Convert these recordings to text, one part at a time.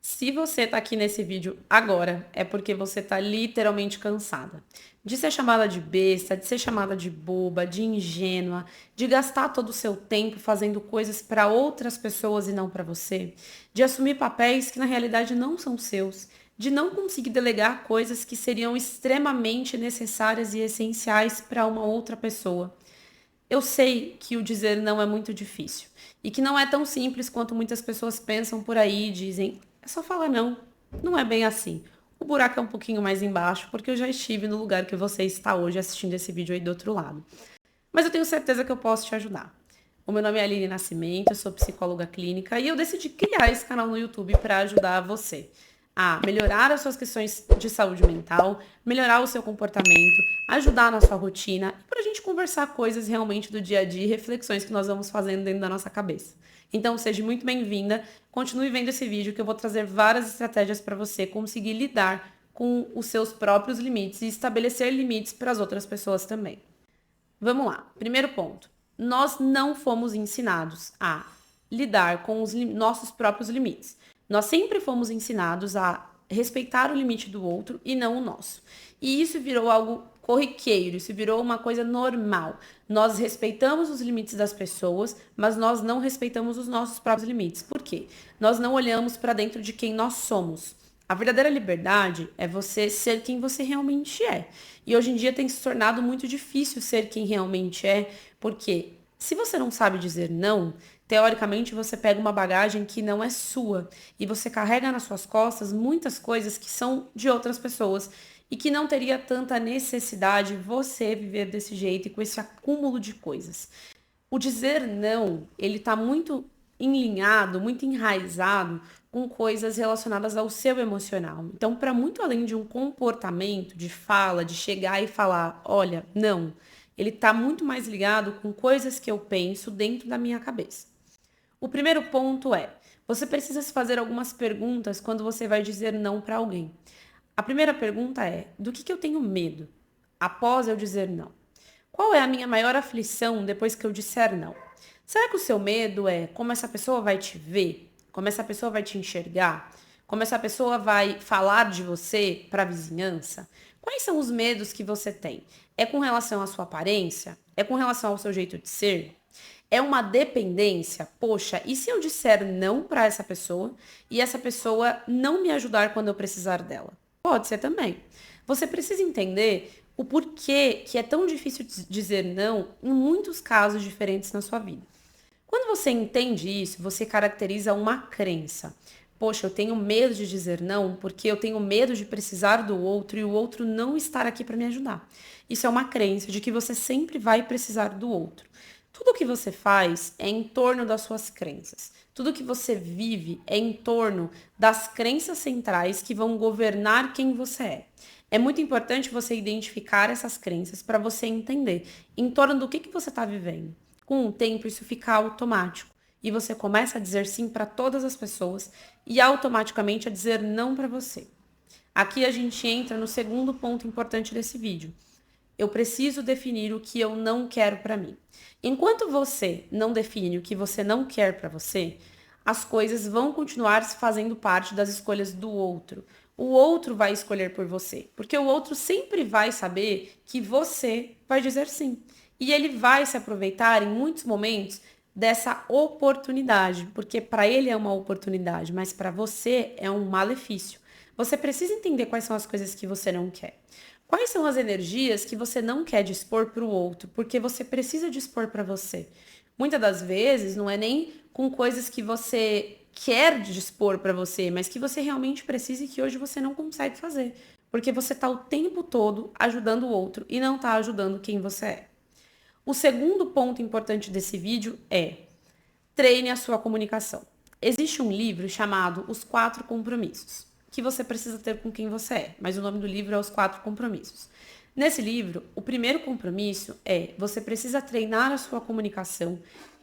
Se você tá aqui nesse vídeo agora, é porque você tá literalmente cansada de ser chamada de besta, de ser chamada de boba, de ingênua, de gastar todo o seu tempo fazendo coisas para outras pessoas e não para você, de assumir papéis que na realidade não são seus, de não conseguir delegar coisas que seriam extremamente necessárias e essenciais para uma outra pessoa. Eu sei que o dizer não é muito difícil e que não é tão simples quanto muitas pessoas pensam por aí e dizem, é só falar não. Não é bem assim. O buraco é um pouquinho mais embaixo porque eu já estive no lugar que você está hoje assistindo esse vídeo aí do outro lado. Mas eu tenho certeza que eu posso te ajudar. O meu nome é Aline Nascimento, eu sou psicóloga clínica e eu decidi criar esse canal no YouTube para ajudar você a melhorar as suas questões de saúde mental, melhorar o seu comportamento, ajudar na sua rotina e para a gente conversar coisas realmente do dia a dia e reflexões que nós vamos fazendo dentro da nossa cabeça. Então, seja muito bem-vinda, continue vendo esse vídeo que eu vou trazer várias estratégias para você conseguir lidar com os seus próprios limites e estabelecer limites para as outras pessoas também. Vamos lá. Primeiro ponto. Nós não fomos ensinados a lidar com os nossos próprios limites. Nós sempre fomos ensinados a respeitar o limite do outro e não o nosso. E isso virou algo corriqueiro, isso virou uma coisa normal. Nós respeitamos os limites das pessoas, mas nós não respeitamos os nossos próprios limites. Por quê? Nós não olhamos para dentro de quem nós somos. A verdadeira liberdade é você ser quem você realmente é. E hoje em dia tem se tornado muito difícil ser quem realmente é, porque se você não sabe dizer não, teoricamente você pega uma bagagem que não é sua e você carrega nas suas costas muitas coisas que são de outras pessoas e que não teria tanta necessidade você viver desse jeito e com esse acúmulo de coisas. O dizer não, ele tá muito enlinhado, muito enraizado com coisas relacionadas ao seu emocional. Então, para muito além de um comportamento, de fala, de chegar e falar, olha, não, ele tá muito mais ligado com coisas que eu penso dentro da minha cabeça. O primeiro ponto é, você precisa se fazer algumas perguntas quando você vai dizer não para alguém. A primeira pergunta é, do que eu tenho medo após eu dizer não? Qual é a minha maior aflição depois que eu disser não? Será que o seu medo é como essa pessoa vai te ver? Como essa pessoa vai te enxergar? Como essa pessoa vai falar de você para a vizinhança? Quais são os medos que você tem? É com relação à sua aparência? É com relação ao seu jeito de ser? É uma dependência? Poxa, e se eu disser não para essa pessoa e essa pessoa não me ajudar quando eu precisar dela? Pode ser também. Você precisa entender o porquê que é tão difícil dizer não em muitos casos diferentes na sua vida. Quando você entende isso, você caracteriza uma crença. Poxa, eu tenho medo de dizer não porque eu tenho medo de precisar do outro e o outro não estar aqui para me ajudar. Isso é uma crença de que você sempre vai precisar do outro. Tudo que você faz é em torno das suas crenças. Tudo que você vive é em torno das crenças centrais que vão governar quem você é. É muito importante você identificar essas crenças para você entender em torno do que você está vivendo. Com o tempo, isso fica automático e você começa a dizer sim para todas as pessoas e automaticamente a dizer não para você. Aqui a gente entra no segundo ponto importante desse vídeo. Eu preciso definir o que eu não quero para mim. Enquanto você não define o que você não quer para você, as coisas vão continuar fazendo parte das escolhas do outro. O outro vai escolher por você, porque o outro sempre vai saber que você vai dizer sim. E ele vai se aproveitar em muitos momentos dessa oportunidade, porque para ele é uma oportunidade, mas para você é um malefício. Você precisa entender quais são as coisas que você não quer. Quais são as energias que você não quer dispor para o outro, porque você precisa dispor para você? Muitas das vezes não é nem com coisas que você quer dispor para você, mas que você realmente precisa e que hoje você não consegue fazer, porque você está o tempo todo ajudando o outro e não está ajudando quem você é. O segundo ponto importante desse vídeo é treine a sua comunicação. Existe um livro chamado Os Quatro Compromissos, que você precisa ter com quem você é, mas o nome do livro é Os Quatro Compromissos. Nesse livro, o primeiro compromisso é você precisa treinar a sua comunicação,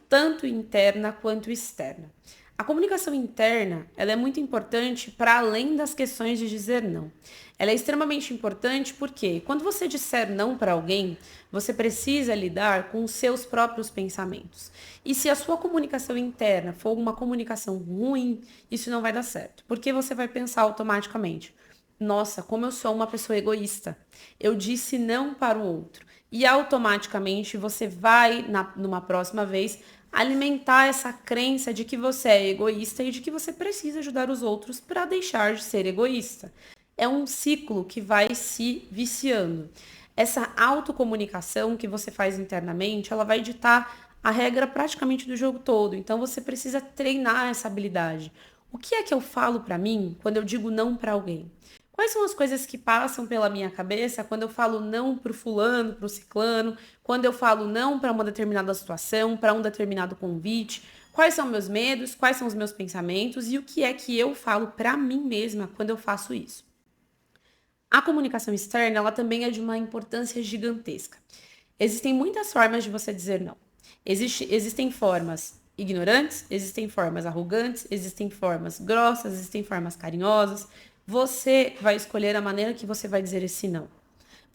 tanto interna quanto externa. A comunicação interna, ela é muito importante para além das questões de dizer não. Ela é extremamente importante porque quando você disser não para alguém, você precisa lidar com os seus próprios pensamentos. E se a sua comunicação interna for uma comunicação ruim, isso não vai dar certo, porque você vai pensar automaticamente: nossa, como eu sou uma pessoa egoísta. Eu disse não para o outro. E automaticamente você vai, numa próxima vez, alimentar essa crença de que você é egoísta e de que você precisa ajudar os outros para deixar de ser egoísta. É um ciclo que vai se viciando. Essa autocomunicação que você faz internamente, ela vai ditar a regra praticamente do jogo todo. Então você precisa treinar essa habilidade. O que é que eu falo para mim quando eu digo não para alguém? Quais são as coisas que passam pela minha cabeça quando eu falo não pro fulano, pro ciclano, quando eu falo não para uma determinada situação, para um determinado convite? Quais são meus medos, quais são os meus pensamentos e o que é que eu falo para mim mesma quando eu faço isso? A comunicação externa, ela também é de uma importância gigantesca. Existem muitas formas de você dizer não. Existem formas ignorantes, existem formas arrogantes, existem formas grossas, existem formas carinhosas. Você vai escolher a maneira que você vai dizer esse não.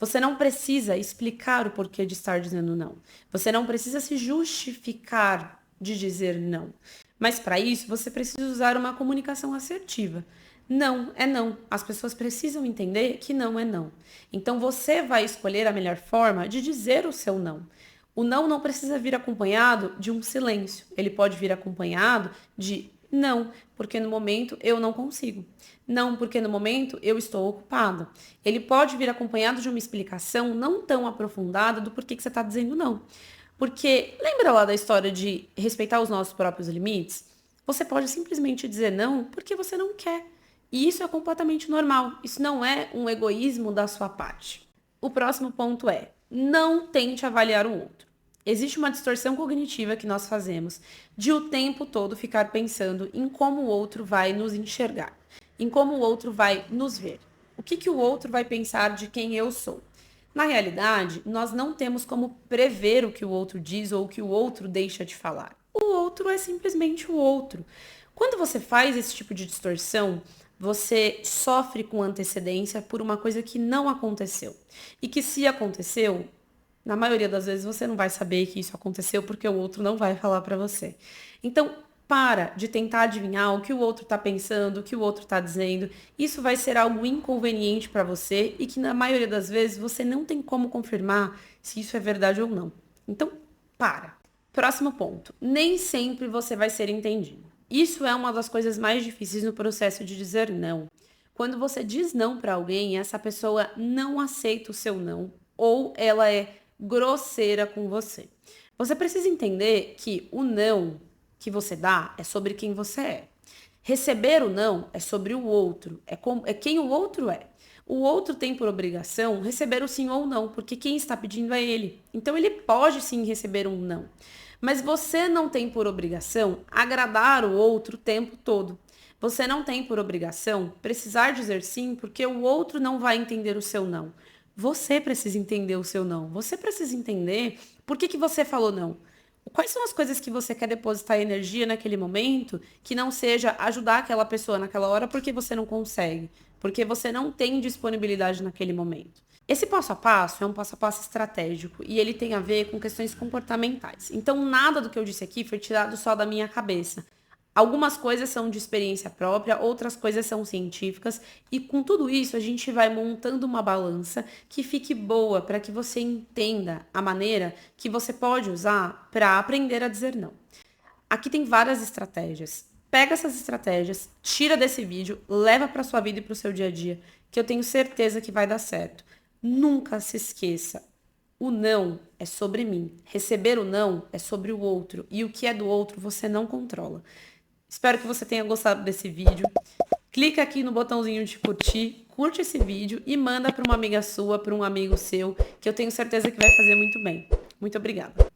Você não precisa explicar o porquê de estar dizendo não. Você não precisa se justificar de dizer não. Mas para isso, você precisa usar uma comunicação assertiva. Não é não. As pessoas precisam entender que não é não. Então você vai escolher a melhor forma de dizer o seu não. O não precisa vir acompanhado de um silêncio. Ele pode vir acompanhado de não, porque no momento eu não consigo. Não, porque no momento eu estou ocupado. Ele pode vir acompanhado de uma explicação não tão aprofundada do porquê que você está dizendo não. Porque lembra lá da história de respeitar os nossos próprios limites? Você pode simplesmente dizer não porque você não quer. E isso é completamente normal. Isso não é um egoísmo da sua parte. O próximo ponto é: não tente avaliar o outro. Existe uma distorção cognitiva que nós fazemos de o tempo todo ficar pensando em como o outro vai nos enxergar, em como o outro vai nos ver. O que o outro vai pensar de quem eu sou? Na realidade, nós não temos como prever o que o outro diz ou o que o outro deixa de falar. O outro é simplesmente o outro. Quando você faz esse tipo de distorção, você sofre com antecedência por uma coisa que não aconteceu. E que se aconteceu, na maioria das vezes você não vai saber que isso aconteceu porque o outro não vai falar para você. Então, para de tentar adivinhar o que o outro está pensando, o que o outro está dizendo. Isso vai ser algo inconveniente para você e que na maioria das vezes você não tem como confirmar se isso é verdade ou não. Então, para. Próximo ponto. Nem sempre você vai ser entendido. Isso é uma das coisas mais difíceis no processo de dizer não. Quando você diz não para alguém, essa pessoa não aceita o seu não ou ela é grosseira com você. Você precisa entender que o não que você dá é sobre quem você é. Receber o não é sobre o outro, é quem o outro é. O outro tem por obrigação receber o sim ou não, porque quem está pedindo é ele. Então ele pode sim receber um não. Mas você não tem por obrigação agradar o outro o tempo todo. Você não tem por obrigação precisar dizer sim, porque o outro não vai entender o seu não. Você precisa entender o seu não. Você precisa entender por que você falou não. Quais são as coisas que você quer depositar energia naquele momento que não seja ajudar aquela pessoa naquela hora porque você não consegue, porque você não tem disponibilidade naquele momento. Esse passo a passo é um passo a passo estratégico e ele tem a ver com questões comportamentais. Então, nada do que eu disse aqui foi tirado só da minha cabeça. Algumas coisas são de experiência própria, outras coisas são científicas, e com tudo isso a gente vai montando uma balança que fique boa para que você entenda a maneira que você pode usar para aprender a dizer não. Aqui tem várias estratégias. Pega essas estratégias, tira desse vídeo, leva para sua vida e para o seu dia a dia, que eu tenho certeza que vai dar certo. Nunca se esqueça. O não é sobre mim. Receber o não é sobre o outro. E o que é do outro você não controla. Espero que você tenha gostado desse vídeo. Clica aqui no botãozinho de curtir, curte esse vídeo e manda para uma amiga sua, para um amigo seu, que eu tenho certeza que vai fazer muito bem. Muito obrigada.